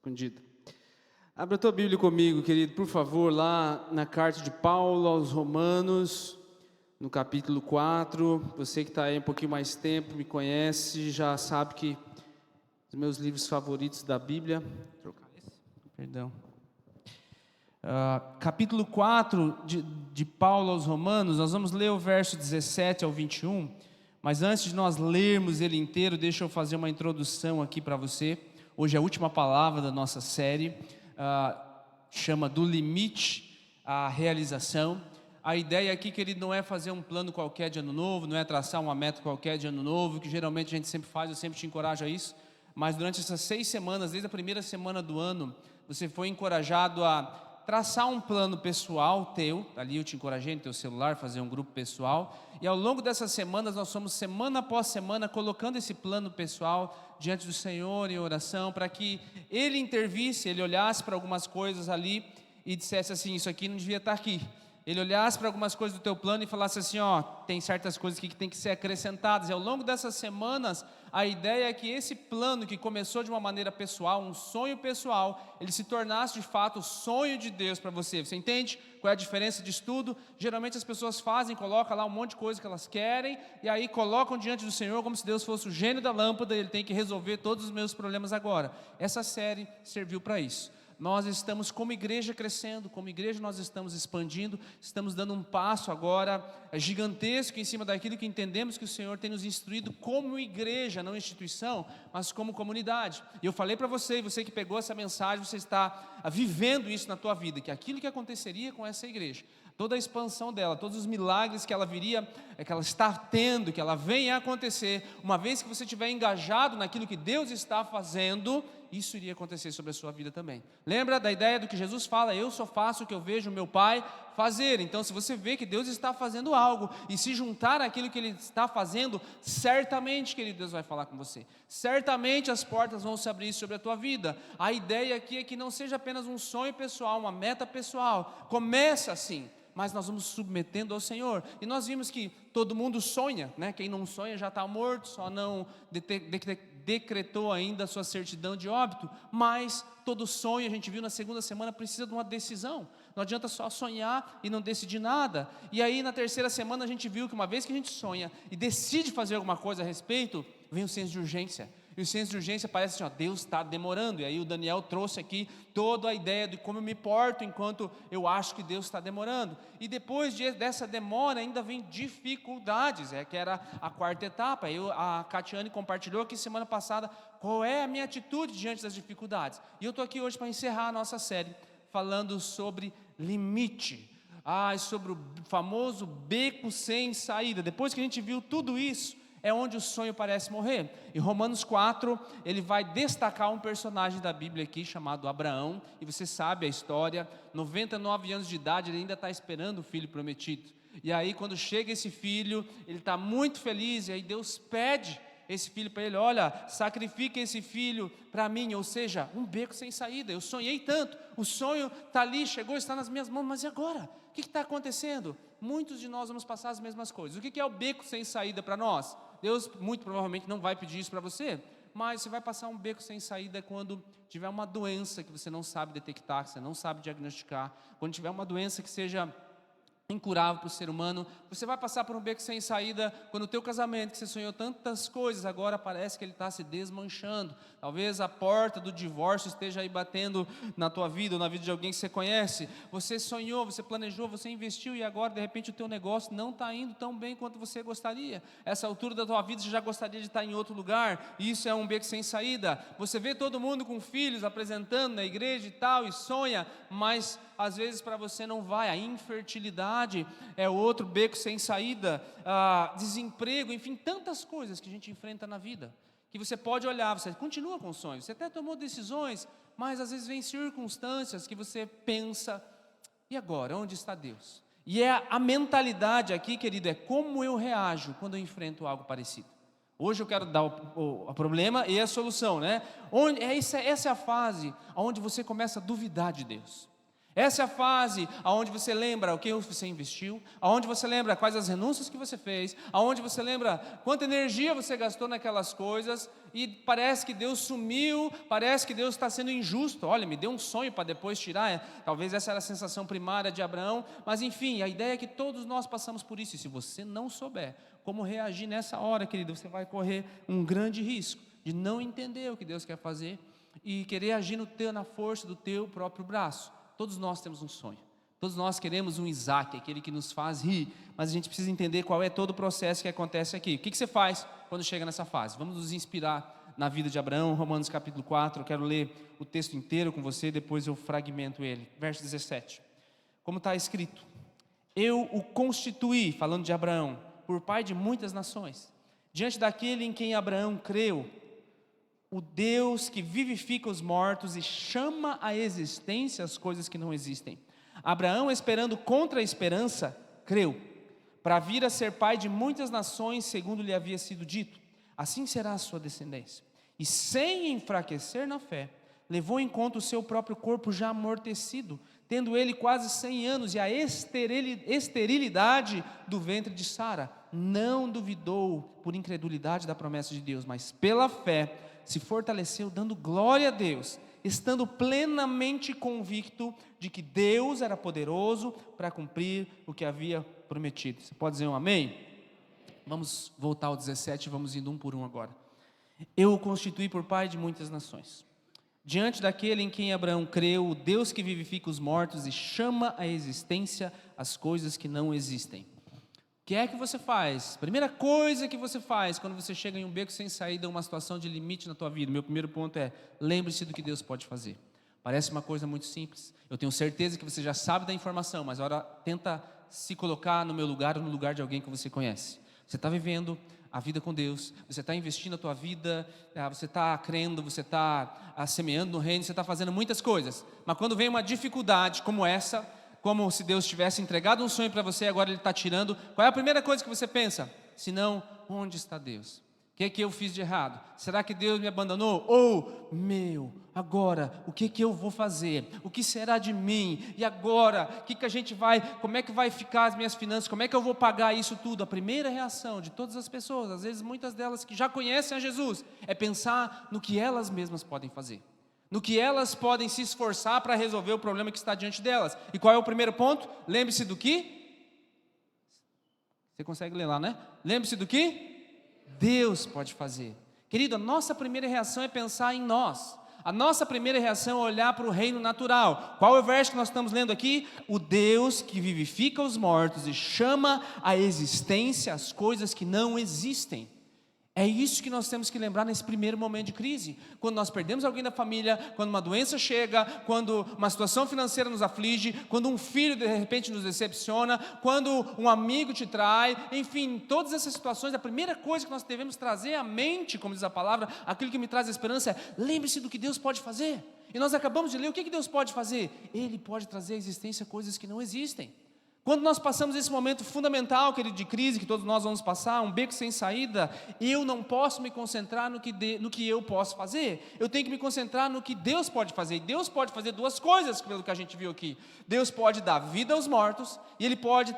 Escondida. Abra a tua Bíblia comigo, querido, por favor, lá na carta de Paulo aos Romanos, no capítulo 4. Você que está aí um pouquinho mais tempo, me conhece, já sabe que os meus livros favoritos da Bíblia. Vou trocar esse. Perdão. Capítulo 4 de Paulo aos Romanos, nós vamos ler o verso 17 ao 21. Mas antes de nós lermos ele inteiro, deixa eu fazer uma introdução aqui para você. Hoje é a última palavra da nossa série, chama do limite à realização. A ideia aqui, querido, não é fazer um plano qualquer de ano novo, não é traçar uma meta qualquer de ano novo, que geralmente a gente sempre faz, eu sempre te encorajo a isso. Mas durante essas 6 semanas, desde a primeira semana do ano, você foi encorajado a traçar um plano pessoal teu. Ali eu te encorajei no teu celular, fazer um grupo pessoal. E ao longo dessas semanas, nós fomos semana após semana colocando esse plano pessoal diante do Senhor em oração, para que Ele intervisse, Ele olhasse para algumas coisas ali e dissesse assim: isso aqui não devia estar aqui. Ele olhasse para algumas coisas do teu plano e falasse assim: ó, tem certas coisas aqui que tem que ser acrescentadas. E ao longo dessas semanas, a ideia é que esse plano que começou de uma maneira pessoal, um sonho pessoal, ele se tornasse de fato o sonho de Deus para você. Você entende qual é a diferença disso tudo? Geralmente as pessoas fazem, colocam lá um monte de coisa que elas querem, e aí colocam diante do Senhor como se Deus fosse o gênio da lâmpada e Ele tem que resolver todos os meus problemas agora. Essa série serviu para isso. Nós estamos como igreja crescendo, como igreja nós estamos expandindo, estamos dando um passo agora gigantesco em cima daquilo que entendemos que o Senhor tem nos instruído como igreja, não instituição, mas como comunidade. E eu falei para você que pegou essa mensagem, você está vivendo isso na tua vida, que aquilo que aconteceria com essa igreja, toda a expansão dela, todos os milagres que ela viria, que ela está tendo, que ela vem a acontecer, uma vez que você estiver engajado naquilo que Deus está fazendo, isso iria acontecer sobre a sua vida também. Lembra da ideia do que Jesus fala: eu só faço o que eu vejo o meu Pai fazer. Então, se você vê que Deus está fazendo algo e se juntar àquilo que Ele está fazendo, certamente, querido, Deus vai falar com você. Certamente as portas vão se abrir sobre a tua vida. A ideia aqui é que não seja apenas um sonho pessoal, uma meta pessoal. Começa assim, mas nós vamos submetendo ao Senhor. E nós vimos que todo mundo sonha, né? Quem não sonha já está morto, só não decretou ainda a sua certidão de óbito. Mas todo sonho, a gente viu na segunda semana, precisa de uma decisão. Não adianta só sonhar e não decidir nada. E aí na terceira semana a gente viu que uma vez que a gente sonha e decide fazer alguma coisa a respeito, vem o senso de urgência. E o senso de urgência parece assim: ó, Deus está demorando. E aí o Daniel trouxe aqui toda a ideia de como eu me porto enquanto eu acho que Deus está demorando. E depois dessa demora ainda vem dificuldades, que era a quarta etapa. A Catiane compartilhou aqui semana passada qual é a minha atitude diante das dificuldades. E eu estou aqui hoje para encerrar a nossa série falando sobre limite. Sobre o famoso beco sem saída. Depois que a gente viu tudo isso, é onde o sonho parece morrer. Em Romanos 4, ele vai destacar um personagem da Bíblia aqui, chamado Abraão, e você sabe a história, 99 anos de idade, ele ainda está esperando o filho prometido. E aí quando chega esse filho, ele está muito feliz, e aí Deus pede esse filho para ele: olha, sacrifica esse filho para mim. Ou seja, um beco sem saída. Eu sonhei tanto, o sonho está ali, chegou, está nas minhas mãos, mas e agora? O que está acontecendo? Muitos de nós vamos passar as mesmas coisas. O que é o beco sem saída para nós? Deus muito provavelmente não vai pedir isso para você, mas você vai passar um beco sem saída quando tiver uma doença que você não sabe detectar, que você não sabe diagnosticar, quando tiver uma doença que seja incurável para o ser humano. Você vai passar por um beco sem saída quando o teu casamento, que você sonhou tantas coisas, agora parece que ele está se desmanchando. Talvez a porta do divórcio esteja aí batendo na tua vida, ou na vida de alguém que você conhece. Você sonhou, você planejou, você investiu, e agora de repente o teu negócio não está indo tão bem quanto você gostaria. Essa altura da tua vida você já gostaria de estar em outro lugar, e isso é um beco sem saída. Você vê todo mundo com filhos apresentando na igreja e tal, e sonha, mas às vezes para você não vai. A infertilidade é outro beco sem saída, desemprego, enfim, tantas coisas que a gente enfrenta na vida, que você pode olhar, você continua com sonhos, você até tomou decisões, mas às vezes vem circunstâncias que você pensa: e agora, onde está Deus? E a mentalidade aqui, querido, é como eu reajo quando eu enfrento algo parecido. Hoje eu quero dar o problema e a solução, né? Essa é a fase onde você começa a duvidar de Deus. Essa é a fase onde você lembra o que você investiu, onde você lembra quais as renúncias que você fez, onde você lembra quanta energia você gastou naquelas coisas, e parece que Deus sumiu, parece que Deus está sendo injusto. Olha, me deu um sonho para depois tirar, talvez essa era a sensação primária de Abraão, mas enfim, a ideia é que todos nós passamos por isso, e se você não souber como reagir nessa hora, querido, você vai correr um grande risco de não entender o que Deus quer fazer, e querer agir na força do teu próprio braço. Todos nós temos um sonho, todos nós queremos um Isaac, aquele que nos faz rir, mas a gente precisa entender qual é todo o processo que acontece aqui. O que você faz quando chega nessa fase? Vamos nos inspirar na vida de Abraão, Romanos capítulo 4, eu quero ler o texto inteiro com você, depois eu fragmento ele. Verso 17, como está escrito: eu o constituí, falando de Abraão, por pai de muitas nações, diante daquele em quem Abraão creu, o Deus que vivifica os mortos e chama à existência as coisas que não existem. Abraão, esperando contra a esperança, creu, para vir a ser pai de muitas nações, segundo lhe havia sido dito: assim será a sua descendência. E sem enfraquecer na fé, levou em conta o seu próprio corpo já amortecido, tendo ele quase 100 anos, e a esterilidade do ventre de Sara. Não duvidou por incredulidade da promessa de Deus, mas pela fé se fortaleceu, dando glória a Deus, estando plenamente convicto de que Deus era poderoso para cumprir o que havia prometido. Você pode dizer um amém? Vamos voltar ao 17, vamos indo um por um agora. Eu o constituí por pai de muitas nações, diante daquele em quem Abraão creu, o Deus que vivifica os mortos e chama à existência as coisas que não existem. O que é que você faz? Primeira coisa que você faz quando você chega em um beco sem saída, uma situação de limite na tua vida. Meu primeiro ponto é: lembre-se do que Deus pode fazer. Parece uma coisa muito simples, eu tenho certeza que você já sabe da informação, mas agora tenta se colocar no meu lugar ou no lugar de alguém que você conhece. Você está vivendo a vida com Deus, você está investindo a tua vida, você está crendo, você está semeando no reino, você está fazendo muitas coisas, mas quando vem uma dificuldade como essa, como se Deus tivesse entregado um sonho para você e agora Ele está tirando, qual é a primeira coisa que você pensa? Se não, onde está Deus? O que é que eu fiz de errado? Será que Deus me abandonou? Ou, agora, o que é que eu vou fazer? O que será de mim? E agora, como é que vai ficar as minhas finanças? Como é que eu vou pagar isso tudo? A primeira reação de todas as pessoas, às vezes muitas delas que já conhecem a Jesus, é pensar no que elas mesmas podem fazer, no que elas podem se esforçar para resolver o problema que está diante delas. E qual é o primeiro ponto? Lembre-se do que? Você consegue ler lá, né? Lembre-se do que Deus pode fazer. Querido, a nossa primeira reação é pensar em nós. A nossa primeira reação é olhar para o reino natural. Qual é o verso que nós estamos lendo aqui? O Deus que vivifica os mortos e chama à existência as coisas que não existem. É isso que nós temos que lembrar nesse primeiro momento de crise. Quando nós perdemos alguém da família, quando uma doença chega, quando uma situação financeira nos aflige, quando um filho de repente nos decepciona, quando um amigo te trai, enfim, todas essas situações, a primeira coisa que nós devemos trazer à mente, como diz a palavra, aquilo que me traz esperança é: lembre-se do que Deus pode fazer. E nós acabamos de ler, o que Deus pode fazer? Ele pode trazer à existência coisas que não existem. Quando nós passamos esse momento fundamental, querido, de crise, que todos nós vamos passar, um beco sem saída, eu não posso me concentrar no que eu posso fazer. Eu tenho que me concentrar no que Deus pode fazer. E Deus pode fazer duas coisas, pelo que a gente viu aqui. Deus pode dar vida aos mortos, e Ele pode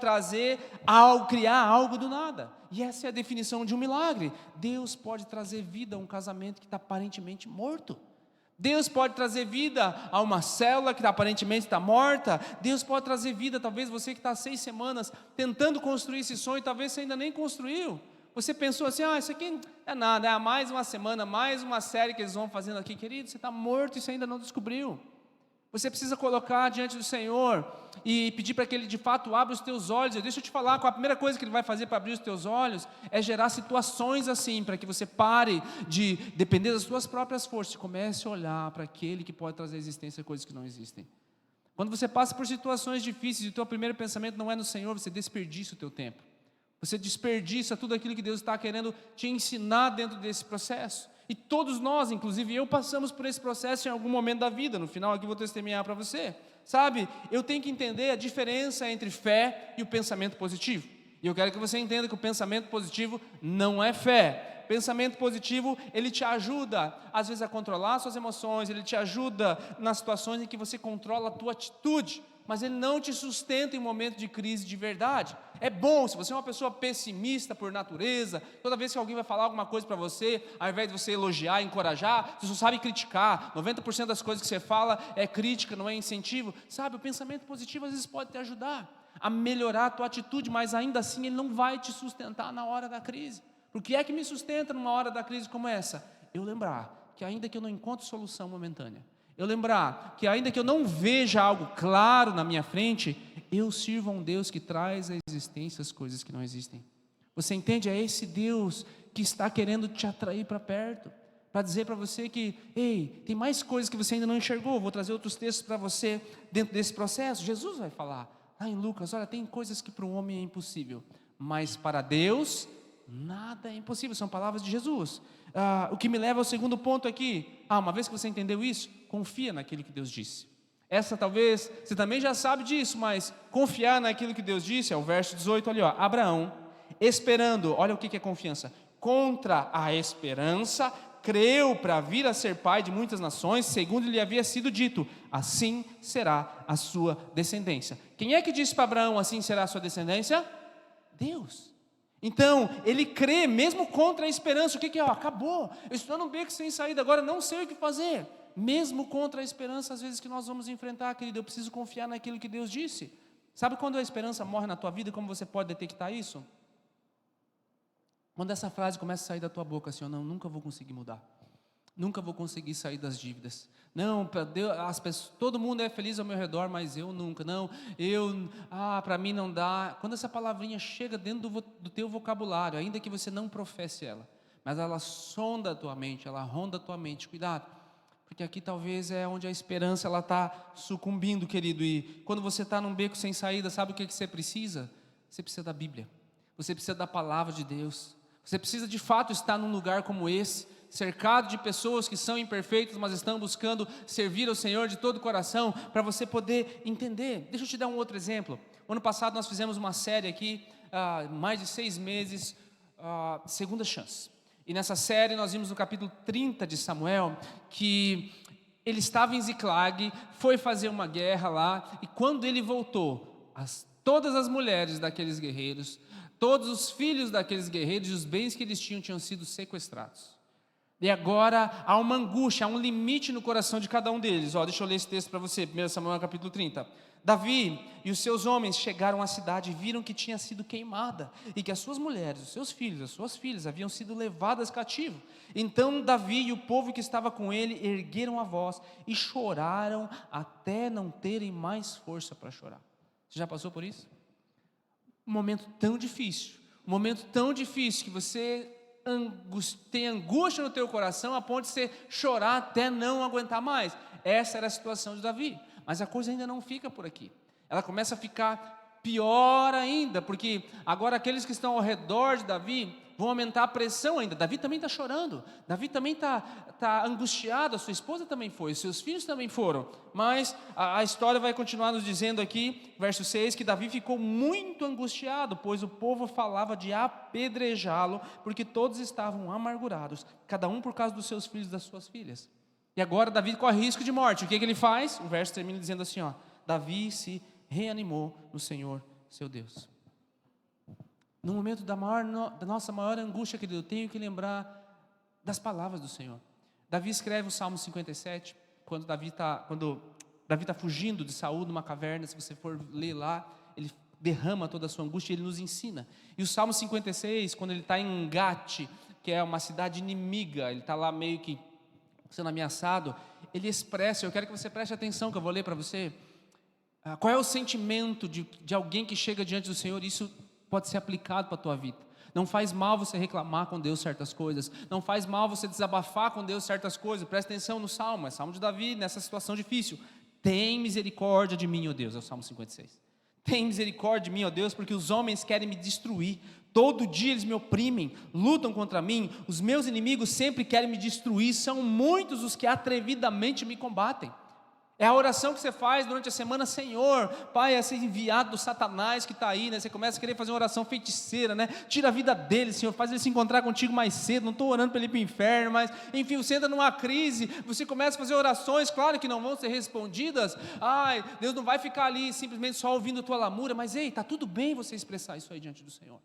criar algo do nada. E essa é a definição de um milagre. Deus pode trazer vida a um casamento que está aparentemente morto. Deus pode trazer vida a uma célula que aparentemente está morta. Deus pode trazer vida, talvez você que está há 6 semanas tentando construir esse sonho, talvez você ainda nem construiu. Você pensou assim: isso aqui é nada, é mais uma semana, mais uma série que eles vão fazendo aqui. Querido, você está morto e você ainda não descobriu. Você precisa colocar diante do Senhor e pedir para que Ele de fato abra os teus olhos. Deixa eu te falar, a primeira coisa que Ele vai fazer para abrir os teus olhos é gerar situações assim, para que você pare de depender das suas próprias forças e comece a olhar para aquele que pode trazer à existência coisas que não existem. Quando você passa por situações difíceis e o teu primeiro pensamento não é no Senhor, você desperdiça o teu tempo. Você desperdiça tudo aquilo que Deus está querendo te ensinar dentro desse processo. E todos nós, inclusive eu, passamos por esse processo em algum momento da vida. No final aqui vou testemunhar para você. Sabe, eu tenho que entender a diferença entre fé e o pensamento positivo. E eu quero que você entenda que o pensamento positivo não é fé. Pensamento positivo, ele te ajuda, às vezes, a controlar suas emoções, ele te ajuda nas situações em que você controla a tua atitude, mas ele não te sustenta em momento de crise de verdade. É bom, se você é uma pessoa pessimista por natureza, toda vez que alguém vai falar alguma coisa para você, ao invés de você elogiar, encorajar, você só sabe criticar, 90% das coisas que você fala é crítica, não é incentivo, sabe, o pensamento positivo às vezes pode te ajudar a melhorar a tua atitude, mas ainda assim ele não vai te sustentar na hora da crise. O que é que me sustenta numa hora da crise como essa? Eu lembrar que ainda que eu não encontre solução momentânea, eu lembrar que ainda que eu não veja algo claro na minha frente, eu sirvo a um Deus que traz à existência as coisas que não existem. Você entende? É esse Deus que está querendo te atrair para perto, para dizer para você que, ei, tem mais coisas que você ainda não enxergou. Vou trazer outros textos para você dentro desse processo. Jesus vai falar lá em Lucas, olha, tem coisas que para o homem é impossível, mas para Deus nada é impossível. São palavras de Jesus. O que me leva ao segundo ponto aqui. Uma vez que você entendeu isso, confia naquilo que Deus disse. Essa talvez, você também já sabe disso, mas confiar naquilo que Deus disse, é o verso 18 ali, Abraão, esperando, olha o que é confiança, contra a esperança, creu para vir a ser pai de muitas nações, segundo lhe havia sido dito, assim será a sua descendência. Quem é que disse para Abraão, assim será a sua descendência? Deus. Então, ele crê mesmo contra a esperança. O que é? Acabou, eu estou num beco sem saída, agora não sei o que fazer. Mesmo contra a esperança, às vezes que nós vamos enfrentar, querido, eu preciso confiar naquilo que Deus disse. Sabe quando a esperança morre na tua vida, como você pode detectar isso? Quando essa frase começa a sair da tua boca, assim, não, nunca vou conseguir mudar, nunca vou conseguir sair das dívidas, não, para Deus, todo mundo é feliz ao meu redor, mas eu nunca, não, para mim não dá. Quando essa palavrinha chega dentro do teu vocabulário, ainda que você não professe ela, mas ela sonda a tua mente, ela ronda a tua mente, cuidado, porque aqui talvez é onde a esperança ela está sucumbindo, querido. E quando você está num beco sem saída, sabe o que você precisa? Você precisa da Bíblia, você precisa da palavra de Deus, você precisa de fato estar num lugar como esse, cercado de pessoas que são imperfeitas, mas estão buscando servir ao Senhor de todo o coração, para você poder entender. Deixa eu te dar um outro exemplo. Ano passado nós fizemos uma série aqui, mais de 6 meses, Segunda Chance. E nessa série nós vimos no capítulo 30 de Samuel, que ele estava em Ziclag, foi fazer uma guerra lá, e quando ele voltou, todas as mulheres daqueles guerreiros, todos os filhos daqueles guerreiros e os bens que eles tinham sido sequestrados. E agora há uma angústia, há um limite no coração de cada um deles. Deixa eu ler esse texto para você, 1 Samuel capítulo 30. Davi e os seus homens chegaram à cidade e viram que tinha sido queimada, e que as suas mulheres, os seus filhos, as suas filhas haviam sido levadas cativo. Então Davi e o povo que estava com ele ergueram a voz e choraram até não terem mais força para chorar. Você já passou por isso? Um momento tão difícil que você tem angústia no teu coração a ponto de você chorar até não aguentar mais. Essa era a situação de Davi. Mas a coisa ainda não fica por aqui, ela começa a ficar pior ainda, porque agora aqueles que estão ao redor de Davi vão aumentar a pressão ainda. Davi também está chorando, Davi também está angustiado, a sua esposa também foi, seus filhos também foram, mas a história vai continuar nos dizendo aqui, verso 6, que Davi ficou muito angustiado, pois o povo falava de apedrejá-lo, porque todos estavam amargurados, cada um por causa dos seus filhos e das suas filhas. E agora Davi corre risco de morte. O que ele faz? O verso termina dizendo assim, Davi se reanimou no Senhor, seu Deus. No momento da nossa maior angústia, querido, eu tenho que lembrar das palavras do Senhor. Davi escreve o Salmo 57, quando Davi está fugindo de Saul numa caverna. Se você for ler lá, ele derrama toda a sua angústia e ele nos ensina. E o Salmo 56, quando ele está em Gate, que é uma cidade inimiga, ele está lá meio que sendo ameaçado, ele expressa, eu quero que você preste atenção, que eu vou ler para você, qual é o sentimento de alguém que chega diante do Senhor. Isso pode ser aplicado para a tua vida. Não faz mal você reclamar com Deus certas coisas, não faz mal você desabafar com Deus certas coisas. Presta atenção no Salmo, é Salmo de Davi, nessa situação difícil. Tem misericórdia de mim, ó Deus, é o Salmo 56. Tem misericórdia de mim, ó Deus, porque os homens querem me destruir. Todo dia eles me oprimem, lutam contra mim. Os meus inimigos sempre querem me destruir. São muitos os que atrevidamente me combatem. É a oração que você faz durante a semana: Senhor, Pai, esse enviado do Satanás que está aí, né? Você começa a querer fazer uma oração feiticeira, né? Tira a vida dele, Senhor, faz ele se encontrar contigo mais cedo. Não estou orando para ele ir para o inferno, mas enfim, você entra numa crise, você começa a fazer orações, claro que não vão ser respondidas. Ai, Deus não vai ficar ali simplesmente só ouvindo a tua lamúria, mas ei, está tudo bem você expressar isso aí diante do Senhor.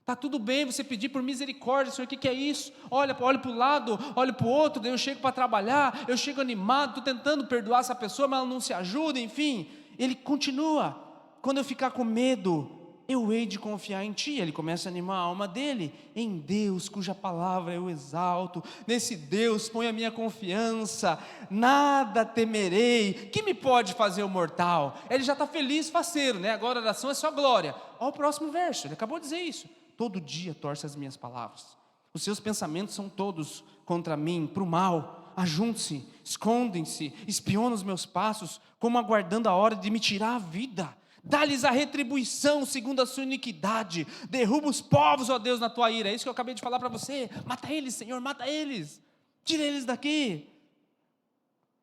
Está tudo bem você pedir por misericórdia: Senhor, o que é isso? Olha para o lado, olha para o outro. Daí eu chego para trabalhar, eu chego animado, estou tentando perdoar essa pessoa, mas ela não se ajuda, enfim. Ele continua: quando eu ficar com medo, eu hei de confiar em Ti. Ele começa a animar a alma dele: em Deus, cuja palavra eu exalto, nesse Deus ponho a minha confiança, nada temerei, que me pode fazer o mortal? Ele já está feliz, faceiro, né? Agora a oração é só glória. Olha o próximo verso, ele acabou de dizer isso: todo dia torce as minhas palavras, os seus pensamentos são todos contra mim, para o mal. Ajuntam-se, escondem-se, espionam os meus passos, como aguardando a hora de me tirar a vida. Dá-lhes a retribuição segundo a sua iniquidade. Derruba os povos, ó Deus, na tua ira. É isso que eu acabei de falar para você. Mata eles, Senhor, mata eles. Tira eles daqui.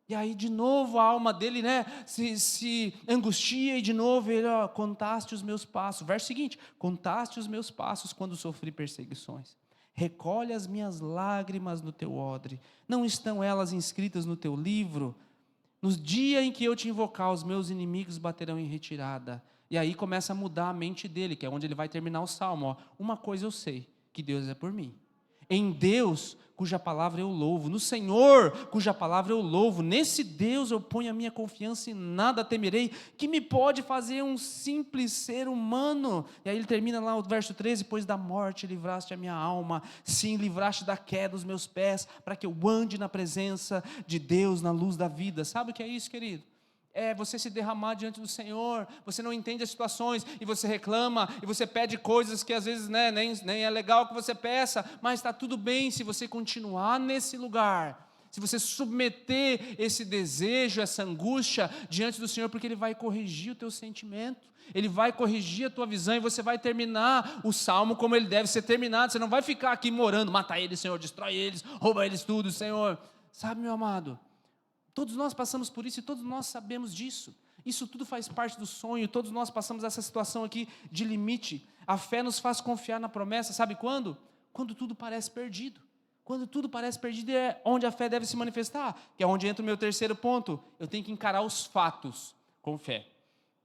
E aí de novo a alma dele, né, se angustia, e de novo ele: contaste os meus passos. Verso seguinte: contaste os meus passos quando sofri perseguições. Recolhe as minhas lágrimas no teu odre. Não estão elas inscritas no teu livro? No dia em que eu te invocar, os meus inimigos baterão em retirada. E aí começa a mudar a mente dele, que é onde ele vai terminar o salmo. Uma coisa eu sei, que Deus é por mim. Em Deus, cuja palavra eu louvo, no Senhor, cuja palavra eu louvo, nesse Deus eu ponho a minha confiança e nada temerei. Que me pode fazer um simples ser humano? E aí ele termina lá o verso 13: pois da morte livraste a minha alma, sim, livraste da queda os meus pés, para que eu ande na presença de Deus, na luz da vida. Sabe o que é isso, querido? É você se derramar diante do Senhor. Você não entende as situações e você reclama, e você pede coisas que às vezes, né, nem é legal que você peça, mas está tudo bem se você continuar nesse lugar, se você submeter esse desejo, essa angústia diante do Senhor, porque Ele vai corrigir o teu sentimento, Ele vai corrigir a tua visão, e você vai terminar o salmo como ele deve ser terminado. Você não vai ficar aqui morando: mata eles, Senhor, destrói eles, rouba eles tudo, Senhor. Sabe, meu amado, todos nós passamos por isso e todos nós sabemos disso. Isso tudo faz parte do sonho. Todos nós passamos essa situação aqui de limite. A fé nos faz confiar na promessa, sabe quando? Quando tudo parece perdido. Quando tudo parece perdido é onde a fé deve se manifestar, que é onde entra o meu terceiro ponto. Eu tenho que encarar os fatos com fé.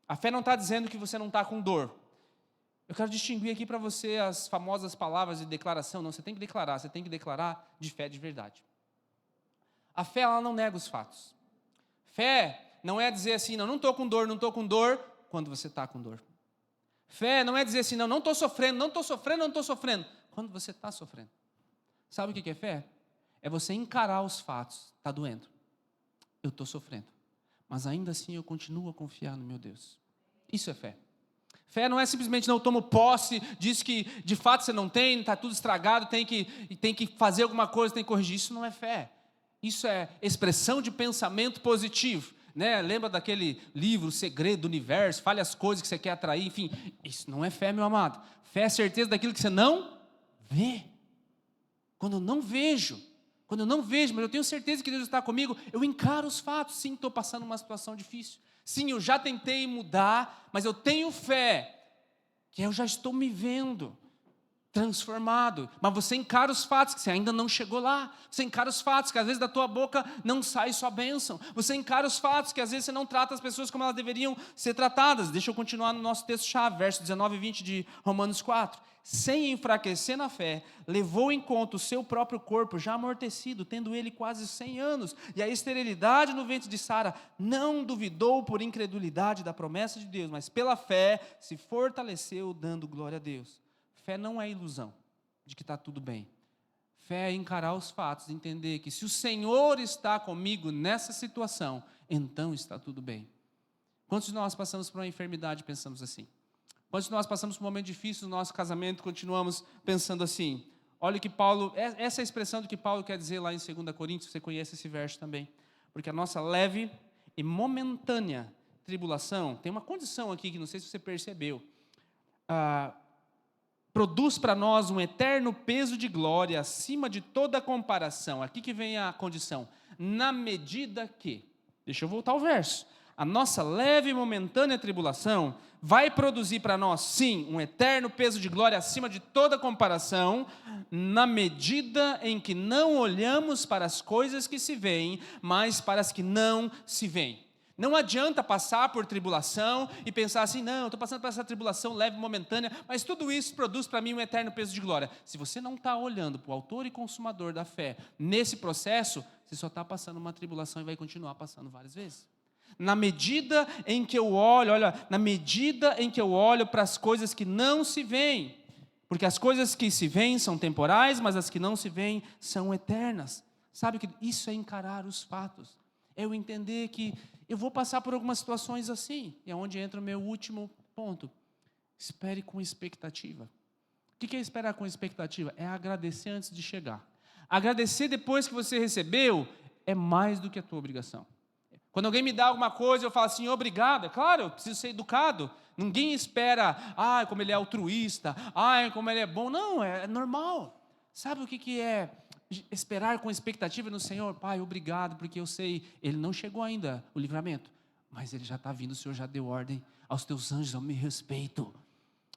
A fé não está dizendo que você não está com dor. Eu quero distinguir aqui para você as famosas palavras de declaração. Não, você tem que declarar de fé de verdade. A fé, ela não nega os fatos. Fé não é dizer assim: não estou com dor, quando você está com dor. Fé não é dizer assim: não estou sofrendo, quando você está sofrendo. Sabe o que é fé? É você encarar os fatos. Está doendo, eu estou sofrendo, mas ainda assim eu continuo a confiar no meu Deus. Isso é fé. Fé não é simplesmente: não, eu tomo posse disso que de fato você não tem, está tudo estragado, tem que fazer alguma coisa, tem que corrigir. Isso não é fé. Isso é expressão de pensamento positivo, né? Lembra daquele livro, O Segredo do Universo? Fale as coisas que você quer atrair, enfim. Isso não é fé, meu amado. Fé é certeza daquilo que você não vê. Quando eu não vejo, mas eu tenho certeza que Deus está comigo, eu encaro os fatos. Sim, estou passando uma situação difícil. Sim, eu já tentei mudar, mas eu tenho fé que eu já estou me vendo transformado. Mas você encara os fatos, que você ainda não chegou lá. Você encara os fatos, que às vezes da tua boca não sai só bênção. Você encara os fatos, que às vezes você não trata as pessoas como elas deveriam ser tratadas. Deixa eu continuar no nosso texto-chave, versos 19 e 20 de Romanos 4. Sem enfraquecer na fé, levou em conta o seu próprio corpo, já amortecido, tendo ele quase 100 anos, e a esterilidade no ventre de Sara. Não duvidou por incredulidade da promessa de Deus, mas pela fé se fortaleceu, dando glória a Deus. Fé não é ilusão de que está tudo bem. Fé é encarar os fatos, entender que se o Senhor está comigo nessa situação, então está tudo bem. Quantos de nós passamos por uma enfermidade e pensamos assim? Quantos de nós passamos por um momento difícil no nosso casamento e continuamos pensando assim? Olha o que Paulo, essa é a expressão do que Paulo quer dizer lá em 2 Coríntios, você conhece esse verso também. Porque a nossa leve e momentânea tribulação, tem uma condição aqui que não sei se você percebeu, produz para nós um eterno peso de glória acima de toda comparação. Aqui que vem a condição: na medida que. Deixa eu voltar ao verso. A nossa leve e momentânea tribulação vai produzir para nós, sim, um eterno peso de glória acima de toda comparação, na medida em que não olhamos para as coisas que se veem, mas para as que não se veem. Não adianta passar por tribulação e pensar assim, não, eu estou passando por essa tribulação leve e momentânea, mas tudo isso produz para mim um eterno peso de glória. Se você não está olhando para o autor e consumador da fé nesse processo, você só está passando uma tribulação e vai continuar passando várias vezes. Na medida em que eu olho, na medida em que eu olho para as coisas que não se veem, porque as coisas que se veem são temporais, mas as que não se veem são eternas. Sabe que isso é encarar os fatos, é eu entender que eu vou passar por algumas situações assim, e é onde entra o meu último ponto. Espere com expectativa. O que é esperar com expectativa? É agradecer antes de chegar. Agradecer depois que você recebeu é mais do que a tua obrigação. Quando alguém me dá alguma coisa, eu falo assim, obrigado. É claro, eu preciso ser educado. Ninguém espera, como ele é altruísta, como ele é bom. Não, é normal. Sabe o que é esperar com expectativa no Senhor? Pai, obrigado, porque eu sei, ele não chegou ainda, o livramento, mas ele já está vindo, o Senhor já deu ordem aos teus anjos ao meu respeito.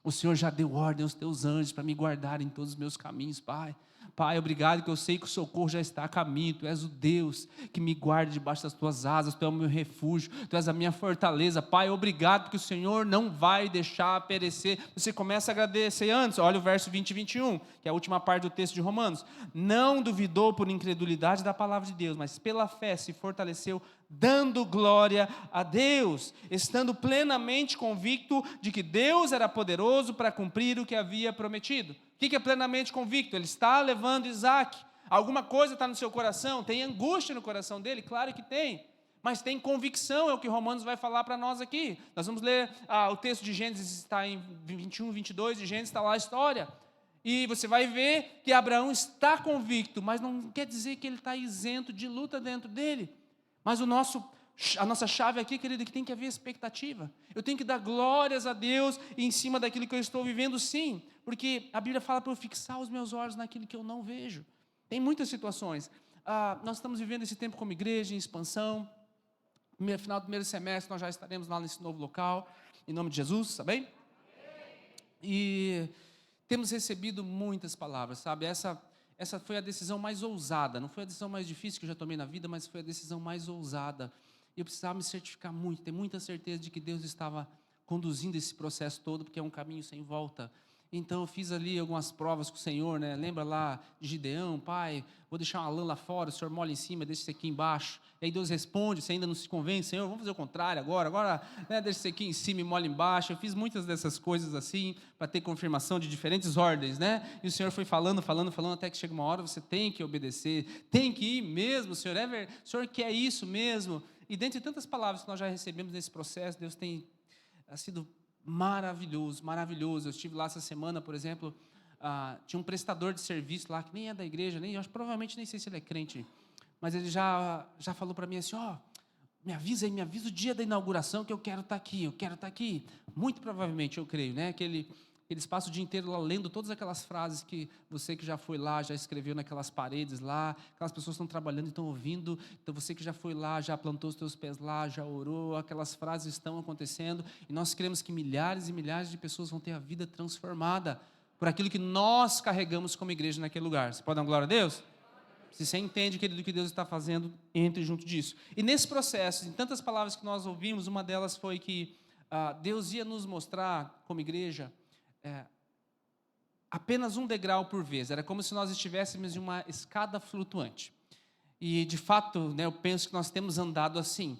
O Senhor já deu ordem aos teus anjos para me guardarem em todos os meus caminhos, Pai. Pai, obrigado que eu sei que o socorro já está a caminho. Tu és o Deus que me guarda debaixo das tuas asas. Tu és o meu refúgio, Tu és a minha fortaleza. Pai, obrigado porque o Senhor não vai deixar perecer. Você começa a agradecer antes. Olha o verso 20 e 21, que é a última parte do texto de Romanos. Não duvidou por incredulidade da palavra de Deus, mas pela fé se fortaleceu, dando glória a Deus, estando plenamente convicto de que Deus era poderoso para cumprir o que havia prometido. O que é plenamente convicto? Ele está levando Isaac. Alguma coisa está no seu coração? Tem angústia no coração dele? Claro que tem. Mas tem convicção, é o que Romanos vai falar para nós aqui. Nós vamos ler o texto de Gênesis, está em 21, 22, de Gênesis está lá a história. E você vai ver que Abraão está convicto, mas não quer dizer que ele está isento de luta dentro dele. Mas a nossa chave aqui, querido, é que tem que haver expectativa. Eu tenho que dar glórias a Deus em cima daquilo que eu estou vivendo, sim. Porque a Bíblia fala para eu fixar os meus olhos naquilo que eu não vejo. Tem muitas situações. Nós estamos vivendo esse tempo como igreja, em expansão. No final do primeiro semestre, nós já estaremos lá nesse novo local. Em nome de Jesus, tá bem? E temos recebido muitas palavras, sabe? Essa foi a decisão mais ousada. Não foi a decisão mais difícil que eu já tomei na vida, mas foi a decisão mais ousada. Eu precisava me certificar muito, ter muita certeza de que Deus estava conduzindo esse processo todo, porque é um caminho sem volta. Então eu fiz ali algumas provas com o Senhor, né? Lembra lá de Gideão, pai, vou deixar uma lã lá fora, o Senhor molha em cima, deixa isso aqui embaixo. E aí Deus responde, você ainda não se convence, Senhor, vamos fazer o contrário agora, né, deixa isso aqui em cima e molha embaixo. Eu fiz muitas dessas coisas assim, para ter confirmação de diferentes ordens, né? E o Senhor foi falando, até que chega uma hora, você tem que obedecer, tem que ir mesmo, Senhor, o Senhor quer isso mesmo. E dentre tantas palavras que nós já recebemos nesse processo, Deus tem sido maravilhoso, maravilhoso. Eu estive lá essa semana, por exemplo, tinha um prestador de serviço lá, que nem é da igreja, provavelmente nem sei se ele é crente, mas ele já falou para mim assim, me avisa o dia da inauguração que eu quero estar aqui, muito provavelmente, eu creio, né, que eles passam o dia inteiro lá lendo todas aquelas frases que você que já foi lá, já escreveu naquelas paredes lá, aquelas pessoas estão trabalhando e estão ouvindo, então você que já foi lá, já plantou os teus pés lá, já orou, aquelas frases estão acontecendo, e nós queremos que milhares e milhares de pessoas vão ter a vida transformada por aquilo que nós carregamos como igreja naquele lugar. Você pode dar uma glória a Deus? Se você entende, querido, o que Deus está fazendo, entre junto disso. E nesse processo, em tantas palavras que nós ouvimos, uma delas foi que Deus ia nos mostrar, como igreja, apenas um degrau por vez. Era como se nós estivéssemos em uma escada flutuante. E de fato, né, eu penso que nós temos andado assim.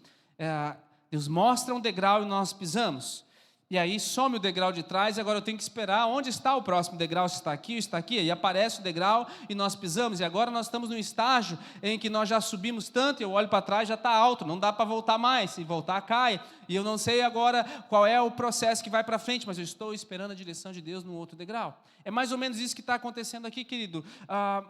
Deus mostra um degrau e nós pisamos. E aí some o degrau de trás, e agora eu tenho que esperar onde está o próximo degrau, se está aqui ou está aqui. E aparece o degrau e nós pisamos. E agora nós estamos num estágio em que nós já subimos tanto, e eu olho para trás, já está alto, não dá para voltar mais. Se voltar, cai. E eu não sei agora qual é o processo que vai para frente, mas eu estou esperando a direção de Deus no outro degrau. É mais ou menos isso que está acontecendo aqui, querido.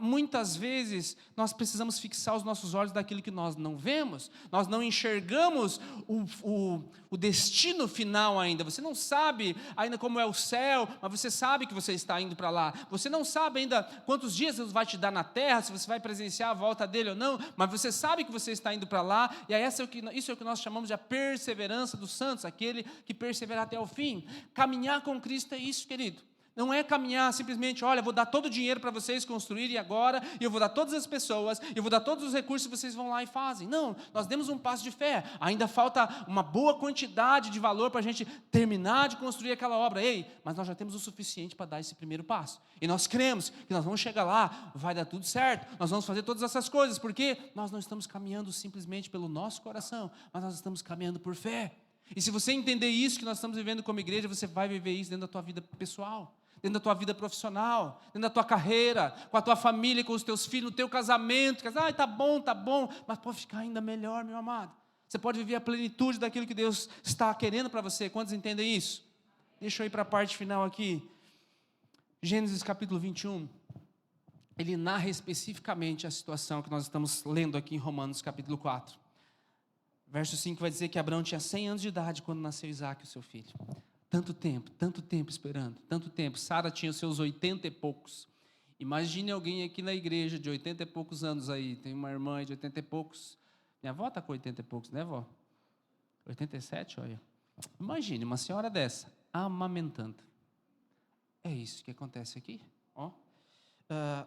Muitas vezes nós precisamos fixar os nossos olhos daquilo que nós não vemos. Nós não enxergamos o destino final ainda. Você não não sabe ainda como é o céu, mas você sabe que você está indo para lá. Você não sabe ainda quantos dias Deus vai te dar na terra, se você vai presenciar a volta dele ou não, mas você sabe que você está indo para lá, e isso é o que nós chamamos de a perseverança dos santos, aquele que persevera até o fim. Caminhar com Cristo é isso, querido. Não é caminhar simplesmente, olha, vou dar todo o dinheiro para vocês construírem agora, e eu vou dar todas as pessoas, eu vou dar todos os recursos, vocês vão lá e fazem. Não, nós demos um passo de fé, ainda falta uma boa quantidade de valor para a gente terminar de construir aquela obra. Ei, mas nós já temos o suficiente para dar esse primeiro passo. E nós cremos que nós vamos chegar lá, vai dar tudo certo, nós vamos fazer todas essas coisas, porque nós não estamos caminhando simplesmente pelo nosso coração, mas nós estamos caminhando por fé. E se você entender isso que nós estamos vivendo como igreja, você vai viver isso dentro da tua vida pessoal, dentro da tua vida profissional, dentro da tua carreira, com a tua família, com os teus filhos, no teu casamento. Tá bom, mas pode ficar ainda melhor, meu amado. Você pode viver a plenitude daquilo que Deus está querendo para você. Quantos entendem isso? Deixa eu ir para a parte final aqui. Gênesis capítulo 21, ele narra especificamente a situação que nós estamos lendo aqui em Romanos capítulo 4. Verso 5 vai dizer que Abraão tinha 100 anos de idade quando nasceu Isaque, o seu filho. Tanto tempo esperando, tanto tempo. Sara tinha os seus 80 e poucos. Imagine alguém aqui na igreja de 80 e poucos anos aí. Tem uma irmã de 80 e poucos. Minha avó está com 80 e poucos, né, vó? 87, olha. Imagine uma senhora dessa, amamentando. É isso que acontece aqui, ó.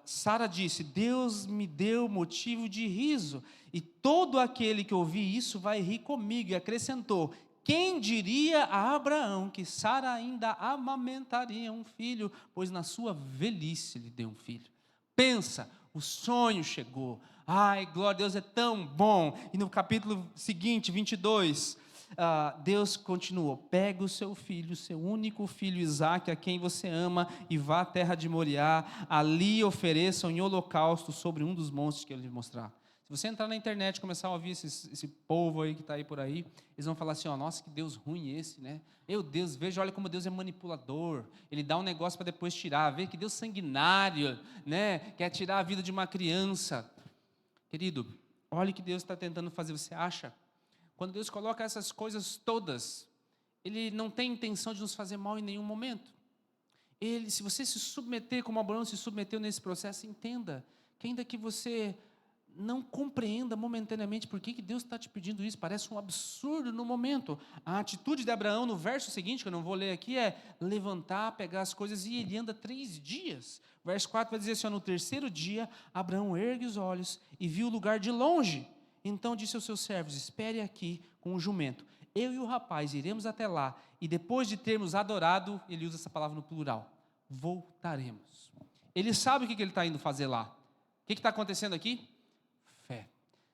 Sara disse, Deus me deu motivo de riso, e todo aquele que ouvir isso vai rir comigo. E acrescentou, quem diria a Abraão que Sara ainda amamentaria um filho, pois na sua velhice lhe deu um filho. Pensa, o sonho chegou. Ai, glória a Deus, é tão bom. E no capítulo seguinte, 22, Deus continuou, pega o seu filho, seu único filho Isaque, a quem você ama, e vá à terra de Moriá, ali ofereçam em holocausto sobre um dos montes que eu lhe mostrar. Se você entrar na internet e começar a ouvir esse povo aí que está aí por aí, eles vão falar assim, nossa, que Deus ruim esse, né? Meu Deus, veja, olha como Deus é manipulador, ele dá um negócio para depois tirar, vê que Deus sanguinário, né? Quer tirar a vida de uma criança. Querido, olha o que Deus está tentando fazer, você acha? Quando Deus coloca essas coisas todas, Ele não tem intenção de nos fazer mal em nenhum momento. Se você se submeter como Abraão se submeteu nesse processo, entenda que ainda que você não compreenda momentaneamente por que Deus está te pedindo isso, parece um absurdo no momento. A atitude de Abraão no verso seguinte, que eu não vou ler aqui, é levantar, pegar as coisas, e ele anda 3 dias. O verso 4 vai dizer assim, no terceiro dia, Abraão ergue os olhos e viu o lugar de longe. Então disse aos seus servos, espere aqui com o jumento. Eu e o rapaz iremos até lá, e depois de termos adorado, ele usa essa palavra no plural, voltaremos. Ele sabe o que ele está indo fazer lá. O que está acontecendo aqui? Fé.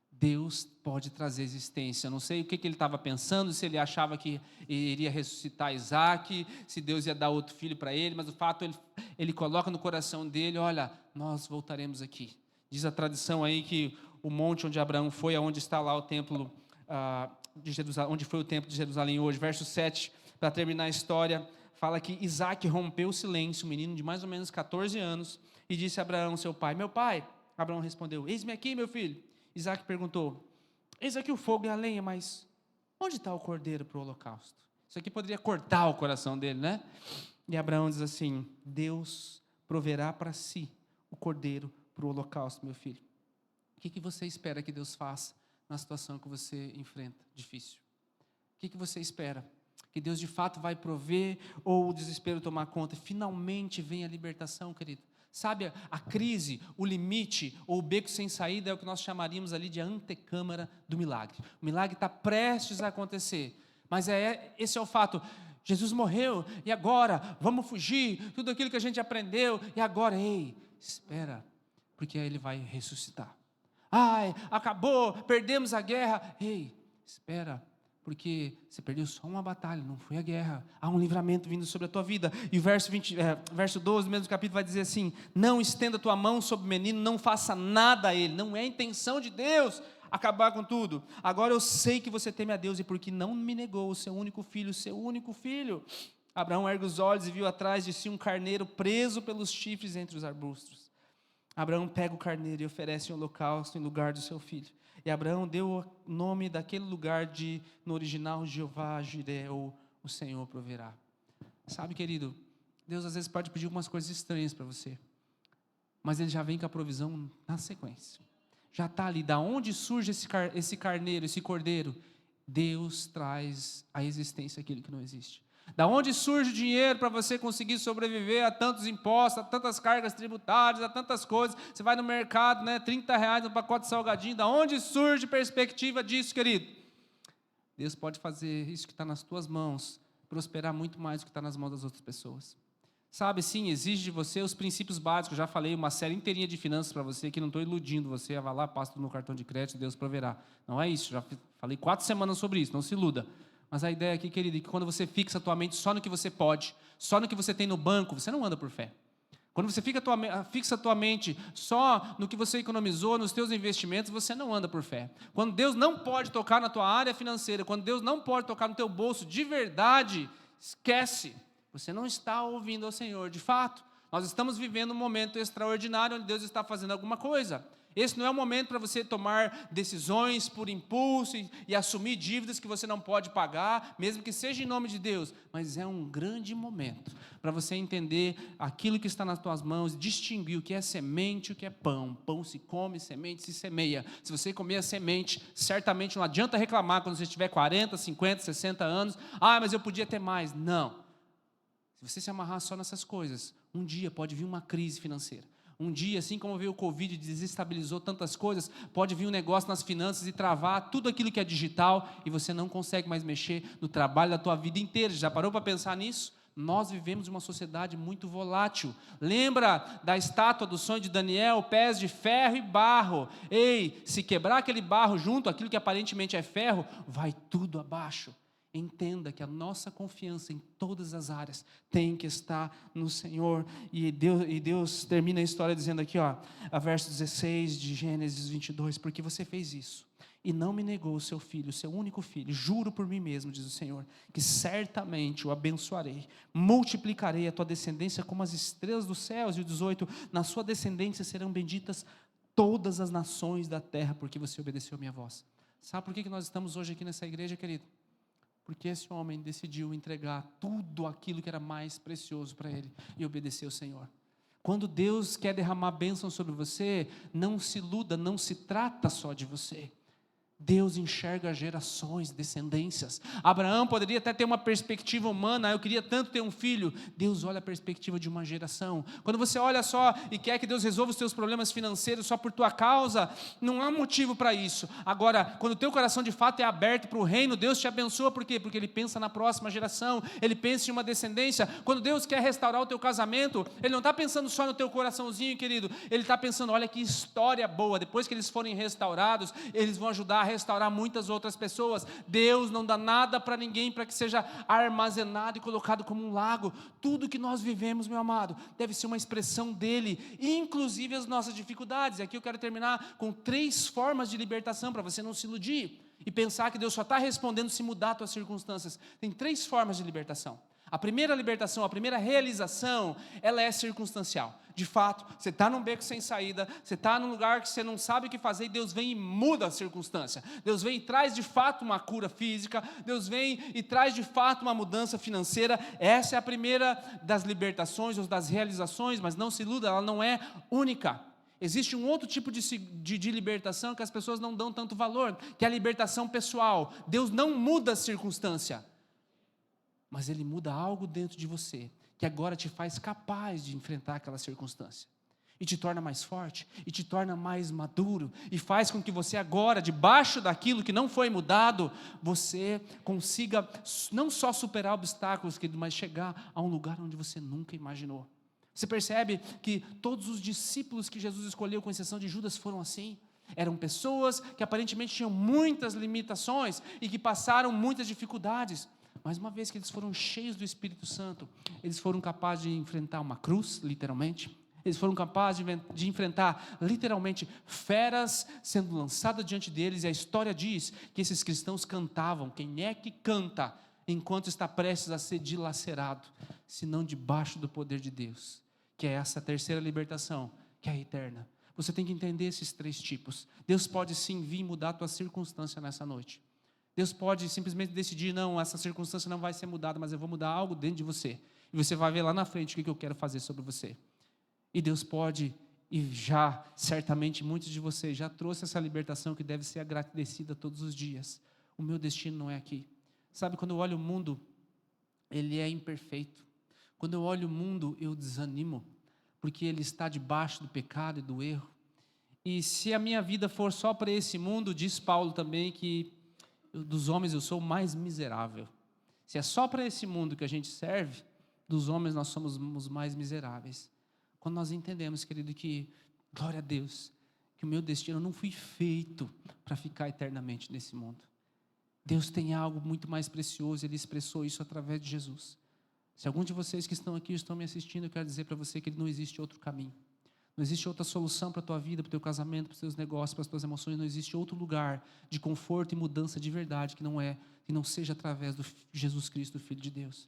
Deus pode trazer existência. Eu não sei o que ele estava pensando, se ele achava que iria ressuscitar Isaque, se Deus ia dar outro filho para ele, mas o fato, ele coloca no coração dele, olha, nós voltaremos aqui. Diz a tradição aí que o monte onde Abraão foi, aonde está lá o templo de Jerusalém, onde foi o templo de Jerusalém hoje, verso 7, para terminar a história, fala que Isaque rompeu o silêncio, um menino de mais ou menos 14 anos, e disse a Abraão, seu pai, meu pai. Abraão respondeu, eis-me aqui, meu filho. Isaque perguntou, eis aqui o fogo e a lenha, mas onde está o cordeiro para o holocausto? Isso aqui poderia cortar o coração dele, né? E Abraão diz assim, Deus proverá para si o cordeiro para o holocausto, meu filho. O que você espera que Deus faça na situação que você enfrenta, difícil? O que você espera? Que Deus de fato vai prover ou o desespero tomar conta? Finalmente vem a libertação, querido. Sabe, a crise, o limite ou o beco sem saída é o que nós chamaríamos ali de antecâmara do milagre. O milagre está prestes a acontecer, mas esse é o fato. Jesus morreu e agora vamos fugir, tudo aquilo que a gente aprendeu e agora, ei, espera, porque aí ele vai ressuscitar. Ai, acabou, perdemos a guerra. Ei, espera, porque você perdeu só uma batalha, não foi a guerra. Há um livramento vindo sobre a tua vida. E o verso 12 do mesmo capítulo vai dizer assim, não estenda tua mão sobre o menino, não faça nada a ele. Não é a intenção de Deus acabar com tudo. Agora eu sei que você teme a Deus e porque não me negou o seu único filho. Abraão ergue os olhos e viu atrás de si um carneiro preso pelos chifres entre os arbustos. Abraão pega o carneiro e oferece um holocausto em lugar do seu filho. E Abraão deu o nome daquele lugar no original, Jeová Jireh, ou o Senhor proverá. Sabe, querido, Deus às vezes pode pedir algumas coisas estranhas para você, mas Ele já vem com a provisão na sequência. Já está ali, da onde surge esse carneiro, esse cordeiro? Deus traz à existência aquilo que não existe. Da onde surge o dinheiro para você conseguir sobreviver a tantos impostos, a tantas cargas tributárias, a tantas coisas? Você vai no mercado, né, R$30 no pacote de salgadinho. Da onde surge perspectiva disso, querido? Deus pode fazer isso que está nas tuas mãos prosperar muito mais do que está nas mãos das outras pessoas. Sabe, sim, exige de você os princípios básicos. Eu já falei uma série inteirinha de finanças para você, que não estou iludindo você, vai lá, passa tudo no cartão de crédito, Deus proverá. Não é isso, já falei 4 semanas sobre isso, não se iluda. Mas a ideia aqui, querido, é que quando você fixa a tua mente só no que você pode, só no que você tem no banco, você não anda por fé. Quando você fixa a tua mente só no que você economizou, nos teus investimentos, você não anda por fé. Quando Deus não pode tocar na tua área financeira, quando Deus não pode tocar no teu bolso de verdade, esquece. Você não está ouvindo ao Senhor. De fato, nós estamos vivendo um momento extraordinário onde Deus está fazendo alguma coisa. Esse não é o momento para você tomar decisões por impulso e assumir dívidas que você não pode pagar, mesmo que seja em nome de Deus. Mas é um grande momento para você entender aquilo que está nas tuas mãos, distinguir o que é semente e o que é pão. Pão se come, semente se semeia. Se você comer a semente, certamente não adianta reclamar quando você tiver 40, 50, 60 anos. Ah, mas eu podia ter mais. Não. Se você se amarrar só nessas coisas, um dia pode vir uma crise financeira. Um dia, assim como veio o Covid e desestabilizou tantas coisas, pode vir um negócio nas finanças e travar tudo aquilo que é digital e você não consegue mais mexer no trabalho da tua vida inteira. Já parou para pensar nisso? Nós vivemos em uma sociedade muito volátil. Lembra da estátua do sonho de Daniel, pés de ferro e barro? Ei, se quebrar aquele barro junto, aquilo que aparentemente é ferro, vai tudo abaixo. Entenda que a nossa confiança em todas as áreas tem que estar no Senhor. E Deus termina a história dizendo aqui, a verso 16 de Gênesis 22, porque você fez isso e não me negou o seu filho, o seu único filho, juro por mim mesmo, diz o Senhor, que certamente o abençoarei, multiplicarei a tua descendência como as estrelas dos céus. E o 18, na sua descendência serão benditas todas as nações da terra, porque você obedeceu a minha voz. Sabe por que nós estamos hoje aqui nessa igreja, querido? Porque esse homem decidiu entregar tudo aquilo que era mais precioso para ele e obedecer ao Senhor. Quando Deus quer derramar bênção sobre você, não se iluda, não se trata só de você. Deus enxerga gerações, descendências. Abraão poderia até ter uma perspectiva humana, eu queria tanto ter um filho. Deus olha a perspectiva de uma geração. Quando você olha só e quer que Deus resolva os teus problemas financeiros só por tua causa, não há motivo para isso. Agora, quando o teu coração de fato é aberto para o reino, Deus te abençoa. Por quê? Porque Ele pensa na próxima geração, Ele pensa em uma descendência. Quando Deus quer restaurar o teu casamento, Ele não está pensando só no teu coraçãozinho, querido. Ele está pensando, olha que história boa, depois que eles forem restaurados, eles vão ajudar a restaurar muitas outras pessoas. Deus não dá nada para ninguém para que seja armazenado e colocado como um lago. Tudo que nós vivemos, meu amado, deve ser uma expressão dele, inclusive as nossas dificuldades. E aqui eu quero terminar com 3 formas de libertação, para você não se iludir e pensar que Deus só está respondendo se mudar as tuas circunstâncias. Tem 3 formas de libertação. A primeira libertação, a primeira realização, ela é circunstancial. De fato, você está num beco sem saída, você está num lugar que você não sabe o que fazer, e Deus vem e muda a circunstância. Deus vem e traz de fato uma cura física, Deus vem e traz de fato uma mudança financeira. Essa é a primeira das libertações ou das realizações, mas não se iluda, ela não é única. Existe um outro tipo de libertação que as pessoas não dão tanto valor, que é a libertação pessoal. Deus não muda a circunstância, mas Ele muda algo dentro de você, que agora te faz capaz de enfrentar aquela circunstância, e te torna mais forte, e te torna mais maduro, e faz com que você agora, debaixo daquilo que não foi mudado, você consiga não só superar obstáculos, mas chegar a um lugar onde você nunca imaginou. Você percebe que todos os discípulos que Jesus escolheu, com exceção de Judas, foram assim. Eram pessoas que aparentemente tinham muitas limitações, e que passaram muitas dificuldades, mas uma vez que eles foram cheios do Espírito Santo, eles foram capazes de enfrentar uma cruz, literalmente. Eles foram capazes de enfrentar, literalmente, feras sendo lançadas diante deles. E a história diz que esses cristãos cantavam. Quem é que canta enquanto está prestes a ser dilacerado, senão debaixo do poder de Deus? Que é essa terceira libertação, que é a eterna. Você tem que entender esses 3 tipos. Deus pode sim vir mudar a tua circunstância nessa noite. Deus pode simplesmente decidir, não, essa circunstância não vai ser mudada, mas eu vou mudar algo dentro de você. E você vai ver lá na frente o que eu quero fazer sobre você. E Deus pode, e já, certamente, muitos de vocês já trouxe essa libertação que deve ser agradecida todos os dias. O meu destino não é aqui. Sabe, quando eu olho o mundo, ele é imperfeito. Quando eu olho o mundo, eu desanimo, porque ele está debaixo do pecado e do erro. E se a minha vida for só para esse mundo, diz Paulo também que dos homens eu sou o mais miserável. Se é só para esse mundo que a gente serve, dos homens nós somos os mais miseráveis. Quando nós entendemos, querido, que, glória a Deus, que o meu destino não fui feito para ficar eternamente nesse mundo. Deus tem algo muito mais precioso, Ele expressou isso através de Jesus. Se algum de vocês que estão aqui, estão me assistindo, eu quero dizer para você que não existe outro caminho. Não existe outra solução para a tua vida, para o teu casamento, para os teus negócios, para as tuas emoções. Não existe outro lugar de conforto e mudança de verdade que não seja através do Jesus Cristo, Filho de Deus.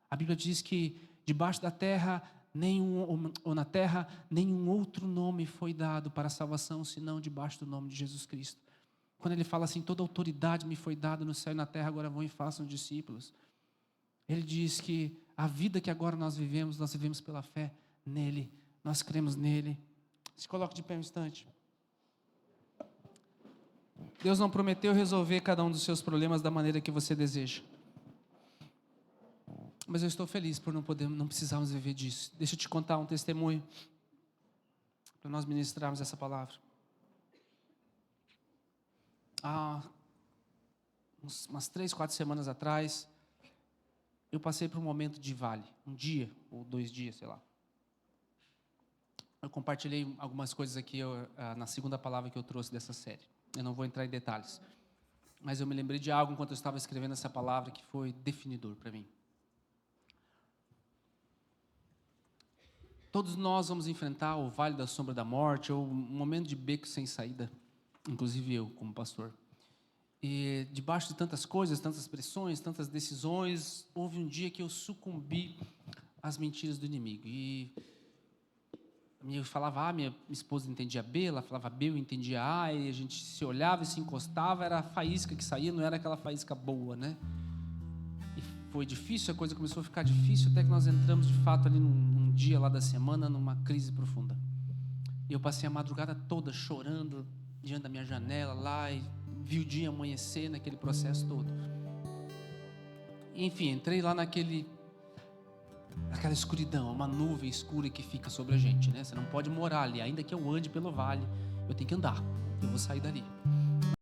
A Bíblia diz que debaixo da terra, ou na terra, nenhum outro nome foi dado para a salvação, senão debaixo do nome de Jesus Cristo. Quando ele fala assim, toda autoridade me foi dada no céu e na terra, agora vão e façam discípulos. Ele diz que a vida que agora nós vivemos pela fé nele. Nós cremos nele. Se coloque de pé um instante. Deus não prometeu resolver cada um dos seus problemas da maneira que você deseja. Mas eu estou feliz por não precisarmos viver disso. Deixa eu te contar um testemunho para nós ministrarmos essa palavra. Há umas 3, 4 semanas atrás, eu passei por um momento de vale, um dia ou 2 dias, sei lá. Eu compartilhei algumas coisas aqui na segunda palavra que eu trouxe dessa série. Eu não vou entrar em detalhes, mas eu me lembrei de algo enquanto eu estava escrevendo essa palavra que foi definidor para mim. Todos nós vamos enfrentar o vale da sombra da morte, ou um momento de beco sem saída, inclusive eu, como pastor. E debaixo de tantas coisas, tantas pressões, tantas decisões, houve um dia que eu sucumbi às mentiras do inimigo. E eu falava A, minha esposa entendia B, ela falava B, eu entendia A, e a gente se olhava e se encostava, era a faísca que saía, não era aquela faísca boa, né? E foi difícil, a coisa começou a ficar difícil, até que nós entramos de fato ali num dia lá da semana, numa crise profunda. E eu passei a madrugada toda chorando diante da minha janela lá, e vi o dia amanhecer naquele processo todo. E, enfim, entrei lá naquela escuridão, uma nuvem escura que fica sobre a gente, né? Você não pode morar ali, ainda que eu ande pelo vale, eu tenho que andar, eu vou sair dali.